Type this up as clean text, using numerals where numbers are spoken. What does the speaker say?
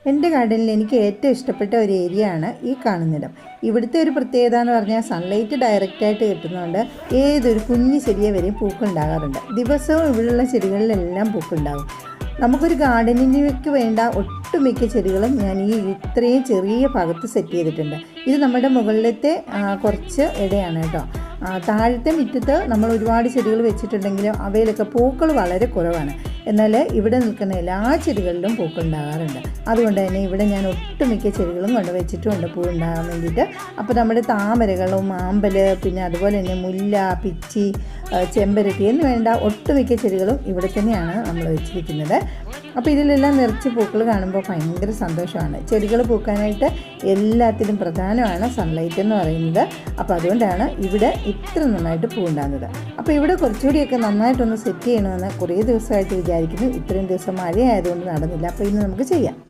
എൻ്റെ ഗാർഡനിൽ എനിക്ക് ഏറ്റവും ഇഷ്ടപ്പെട്ട ഒരു ഏരിയ ആണ് ഈ കാണുന്നിടം. ഇവിടുത്തെ ഒരു പ്രത്യേകത എന്ന് പറഞ്ഞാൽ സൺലൈറ്റ് ഡയറക്റ്റായിട്ട് കിട്ടുന്നതുകൊണ്ട് ഏതൊരു കുഞ്ഞു ചെടിയെ വരെയും പൂക്കളുണ്ടാകാറുണ്ട്. ദിവസവും ഇവിടെയുള്ള ചെടികളിലെല്ലാം പൂക്കളുണ്ടാകും. നമുക്കൊരു ഗാർഡനിലേക്ക് വേണ്ട ഒട്ടുമിക്ക ചെടികളും ഞാൻ ഈ ഇത്രയും ചെറിയ ഭാഗത്ത് സെറ്റ് ചെയ്തിട്ടുണ്ട്. ഇത് നമ്മുടെ മുകളിലത്തെ കുറച്ച് ഇടയാണ് കേട്ടോ. താഴത്തെ മുറ്റത്ത് നമ്മൾ ഒരുപാട് ചെടികൾ വെച്ചിട്ടുണ്ടെങ്കിലും അവയിലൊക്കെ പൂക്കൾ വളരെ കുറവാണ്. എന്നാൽ ഇവിടെ നിൽക്കുന്ന എല്ലാ ചെടികളിലും പൂക്കൾ ഉണ്ടാകാറുണ്ട്. അതുകൊണ്ട് തന്നെ ഇവിടെ ഞാൻ ഒട്ടുമിക്ക ചെടികളും കൊണ്ട് വെച്ചിട്ടുമുണ്ട് പൂ ഉണ്ടാകാൻ വേണ്ടിയിട്ട്. അപ്പോൾ നമ്മുടെ താമരകളും ആമ്പൽ, പിന്നെ അതുപോലെ തന്നെ മുല്ല, പിച്ചി, ചെമ്പരത്തി എന്ന് വേണ്ട ഒട്ടുമിക്ക ചെടികളും ഇവിടെ തന്നെയാണ് നമ്മൾ വെച്ചിരിക്കുന്നത്. അപ്പോൾ ഇതിലെല്ലാം നിറച്ച് പൂക്കൾ കാണുമ്പോൾ ഭയങ്കര സന്തോഷമാണ്. ചെടികൾ പൂക്കാനായിട്ട് എല്ലാത്തിലും പ്രധാനമാണ് സൺലൈറ്റ് എന്ന് പറയുന്നത്. അപ്പോൾ അതുകൊണ്ടാണ് ഇവിടെ ഇത്ര നന്നായിട്ട് പൂ ഉണ്ടാകുന്നത്. അപ്പോൾ ഇവിടെ കുറച്ചുകൂടിയൊക്കെ നന്നായിട്ടൊന്ന് സെറ്റ് ചെയ്യണമെന്ന് കുറേ ദിവസമായിട്ട് വിചാരിക്കുന്നു. ഇത്രയും ദിവസം മഴയായതുകൊണ്ട് നടന്നില്ല. അപ്പോൾ ഇന്ന് നമുക്ക് ചെയ്യാം.